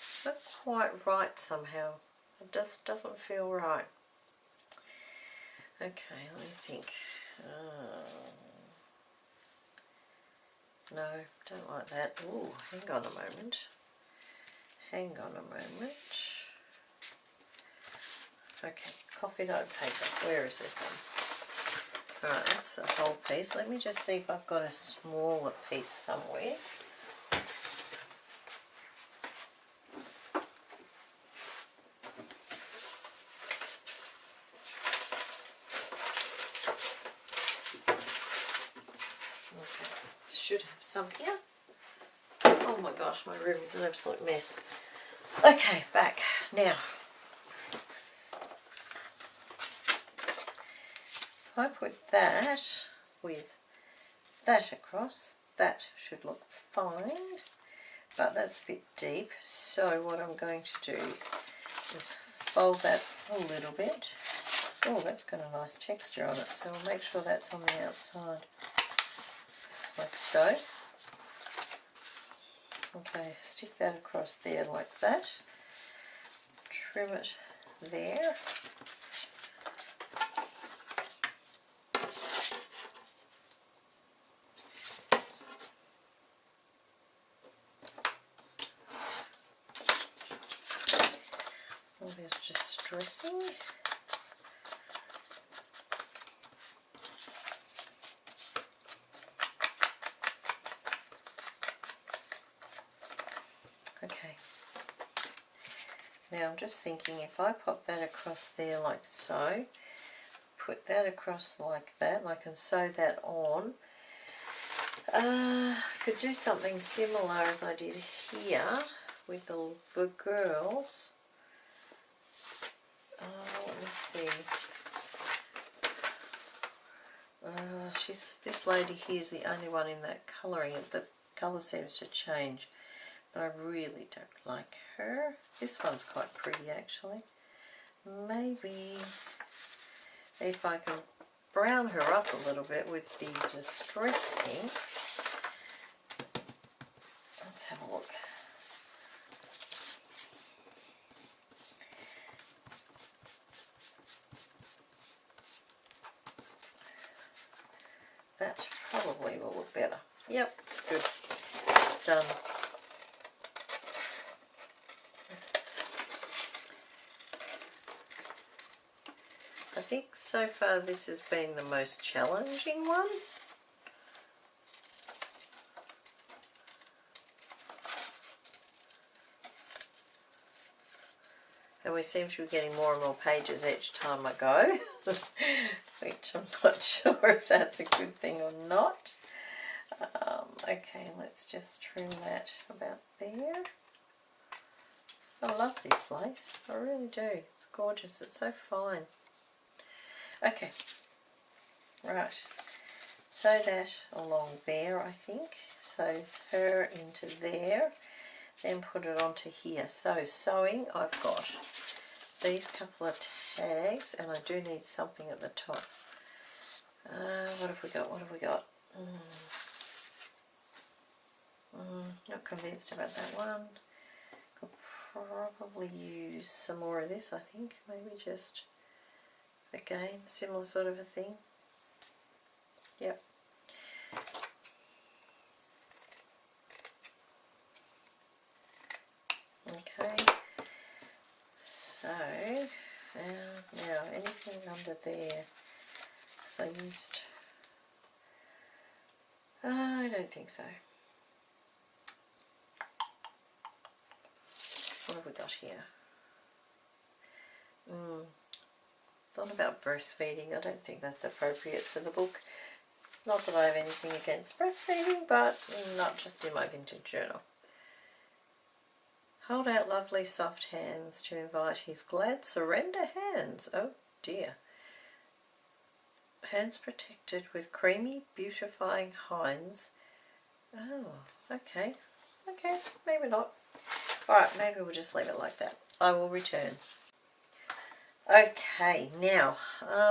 It's not quite right somehow. It just doesn't feel right. Okay, let me think. No, don't like that. Ooh, hang on a moment. Okay, coffee note paper. Where is this one? Alright, that's a whole piece. Let me just see if I've got a smaller piece somewhere. Should have some here. Oh my gosh, my room is an absolute mess. Okay, back. Now, if I put that with that across, that should look fine, but that's a bit deep. So what I'm going to do is fold that a little bit. Oh, that's got a nice texture on it, so I'll make sure that's on the outside. Like so. Okay, stick that across there like that. Trim it there. Oh, there's just dressing. Okay, now I'm just thinking if I pop that across there like so, put that across like that, and I can sew that on. Could do something similar as I did here with the girls. Let me see. This lady here is the only one in that colouring. The colour seems to change. But I really don't like her. This one's quite pretty actually. Maybe if I can brown her up a little bit with the Distress ink. Let's have a look. That probably will look better. Yep, good. Done. I think so far this has been the most challenging one. And we seem to be getting more and more pages each time I go, which I'm not sure if that's a good thing or not. Okay, let's just trim that about there. I love this lace, I really do. It's gorgeous, it's so fine. Okay, right, sew that along there, I think. Sew her into there, then put it onto here. So sewing, I've got these couple of tags, and I do need something at the top. What have we got? What have we got? Not convinced about that one. Could probably use some more of this, I think. Maybe just, again, similar sort of a thing. Yep. Okay. So, now anything under there? So I used... I don't think so. What have we got here? It's not about breastfeeding. I don't think that's appropriate for the book. Not that I have anything against breastfeeding, but not just in my vintage journal. Hold out lovely soft hands to invite his glad surrender hands. Oh dear. Hands protected with creamy beautifying hinds. Oh, okay. Okay, maybe not. Alright, maybe we'll just leave it like that. I will return. Okay, now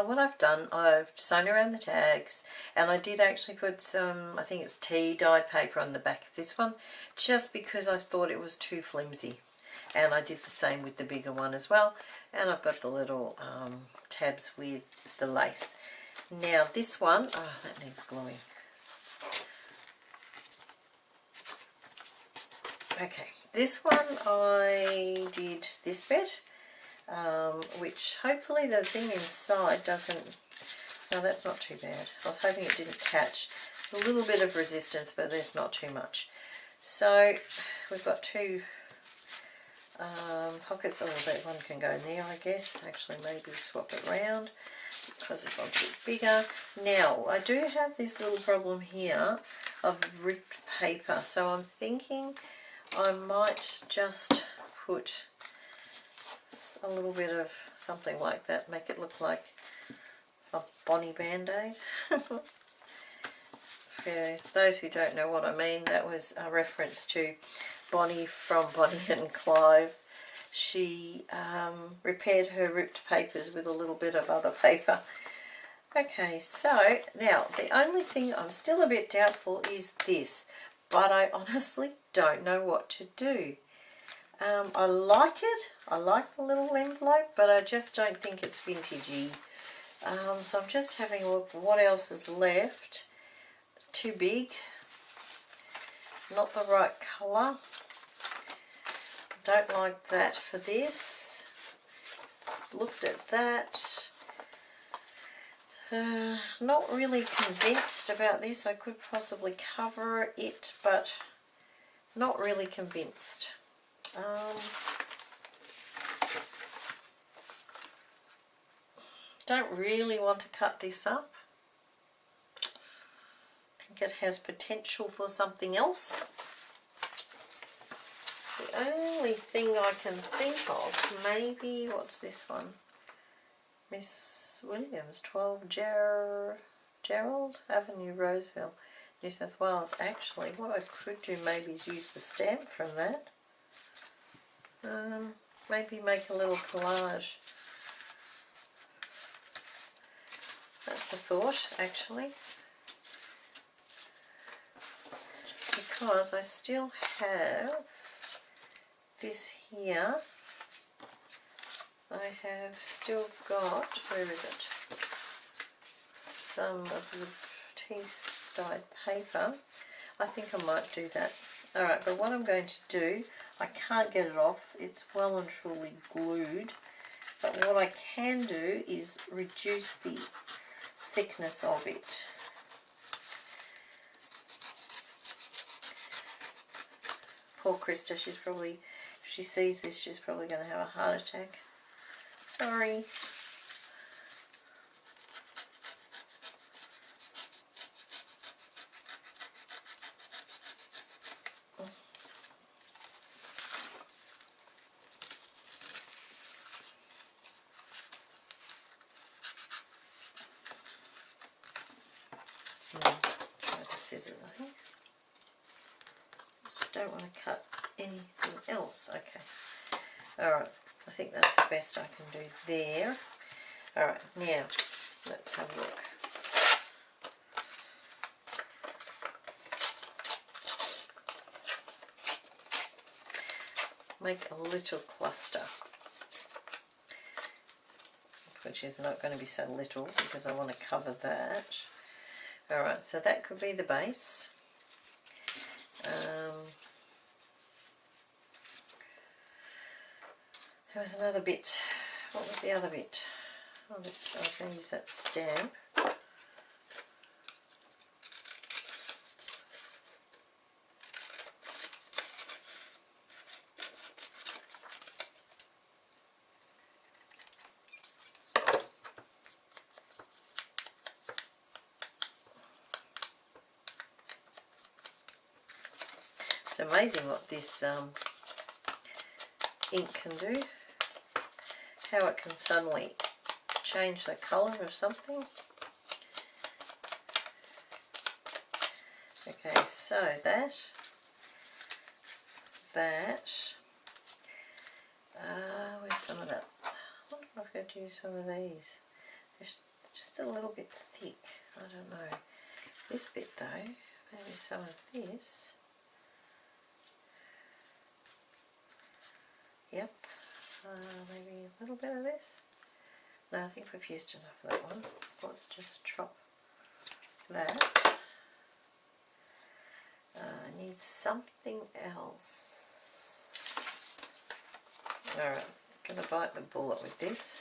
what I've done, I've sewn around the tags, and I did actually put some, I think it's tea dyed paper on the back of this one, just because I thought it was too flimsy. And I did the same with the bigger one as well, and I've got the little tabs with the lace. Now this one, oh, that needs gluing. Okay, this one I did this bit, which hopefully the thing inside doesn't, no, that's not too bad. I was hoping it didn't catch. A little bit of resistance, but there's not too much. So we've got two pockets. Oh, that one can go in there, I guess. Actually, maybe swap it around because this one's a bit bigger. Now, I do have this little problem here of ripped paper, so I'm thinking I might just put a little bit of something like that, make it look like a Bonnie Band-Aid. For those who don't know what I mean, that was a reference to Bonnie from Bonnie and Clyde. She repaired her ripped papers with a little bit of other paper. Okay, so now the only thing I'm still a bit doubtful is this, but I honestly don't know what to do. I like it, I like the little envelope, but I just don't think it's vintagey. So I'm just having a look what else is left. Too big, not the right colour. Don't like that for this. Looked at that. Not really convinced about this. I could possibly cover it, but not really convinced. Don't really want to cut this up. I think it has potential for something else. The only thing I can think of, maybe, what's this one? Miss Williams, 12 Gerald Avenue, Roseville, New South Wales. Actually, what I could do maybe is use the stamp from that. Maybe make a little collage. That's a thought, actually. Because I still have this here. I have still got, where is it? Some of the teeth dyed paper. I think I might do that. Alright, but what I'm going to do, I can't get it off. It's well and truly glued. But what I can do is reduce the thickness of it. Poor Christa, she's probably If she sees this, she's probably going to have a heart attack. Sorry. Try the scissors, I think. Just don't want to cut anything else. Okay. Alright, I think that's the best I can do there. Alright, now let's have a look. Make a little cluster, which is not going to be so little because I want to cover that. Alright, so that could be the base. There was another bit. What was the other bit? Oh, I was going to use that stamp. It's amazing what this ink can do. How it can suddenly change the colour of something. Okay, so where's some of that? I wonder if I could use some of these. They're just a little bit thick. I don't know. This bit though, maybe some of this. Yep. Maybe a little bit of this. No, I think we've used enough of that one. Let's just chop that. I need something else. Alright, I'm going to bite the bullet with this.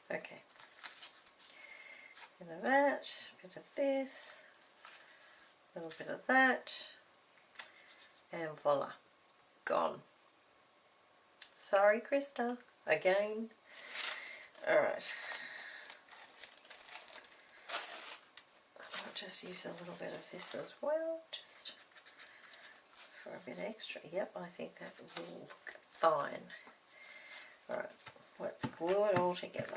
Okay, bit of that, bit of this, a little bit of that, and voila, gone. Sorry, Christa, again. Alright, I'll just use a little bit of this as well, just for a bit extra. Yep, I think that will look fine. Alright, let's glue it all together.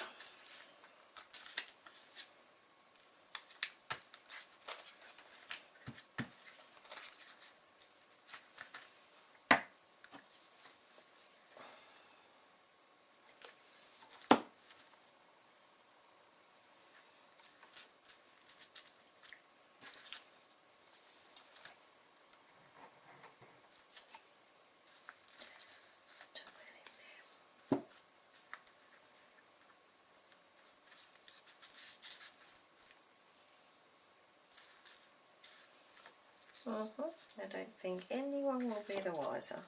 I don't think anyone will be the wiser.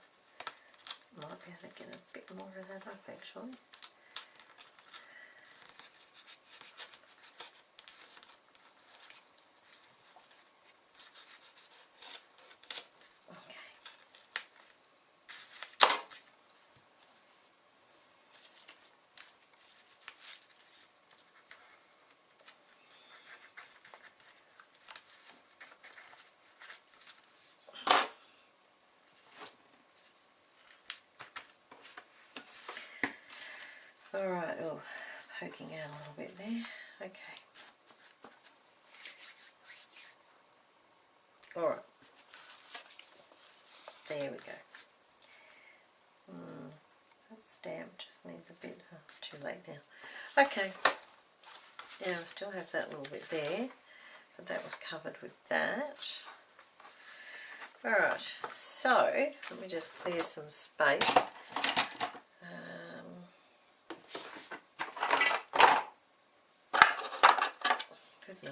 Might be able to get a bit more of that up actually. Alright, oh, poking out a little bit there. Okay. Alright. There we go. That stamp just needs a bit, too late now. Okay. Now I still have that little bit there, but that was covered with that. Alright, so let me just clear some space.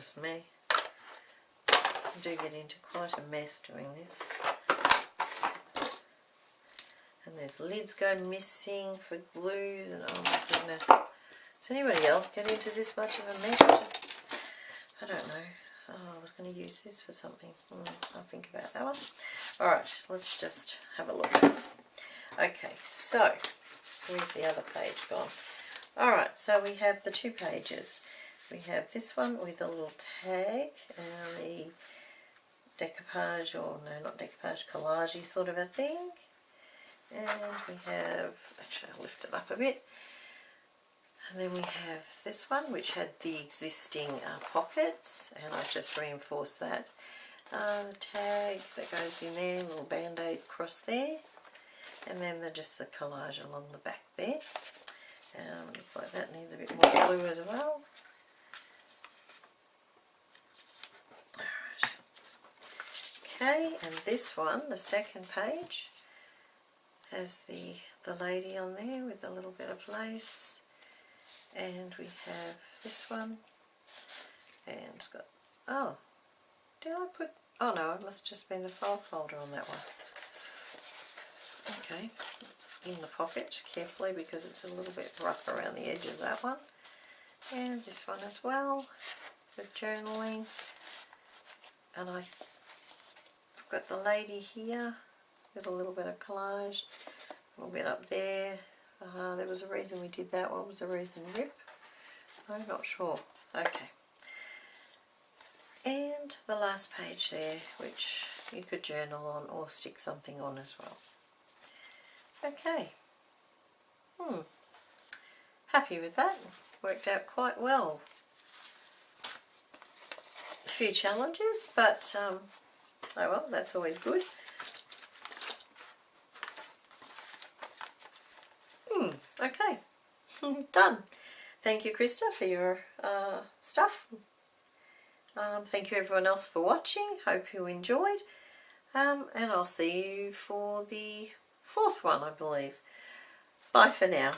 just me. I do get into quite a mess doing this. And there's lids go missing for glues, and oh my goodness. Does anybody else get into this much of a mess? I don't know. Oh, I was going to use this for something. I'll think about that one. Alright, let's just have a look. Okay, so where's the other page gone? Alright, so we have the 2 pages. We have this one with a little tag and the decoupage, or no, not decoupage, collage-y sort of a thing. And we have, actually I'll lift it up a bit. And then we have this one, which had the existing pockets, and I've just reinforced that. The tag that goes in there, a little band-aid across there. And then just the collage along the back there. Looks like that needs a bit more glue as well. Alright. Okay, and this one, the second page, has the lady on there with a little bit of lace. And we have this one. And it's got, oh, did I put, oh no, it must have just been the file folder on that one. Okay, in the pocket carefully because it's a little bit rough around the edges, that one. And this one as well, with journaling. And I've got the lady here with a little bit of collage, a little bit up there. There was a reason we did that. What was the reason? Rip? I'm not sure. Okay. And the last page there, which you could journal on or stick something on as well. Okay. Happy with that. Worked out quite well. A few challenges, but oh well, that's always good. Okay. Done. Thank you, Christa, for your stuff. Thank you everyone else for watching. Hope you enjoyed. And I'll see you for the 4th one, I believe. Bye for now.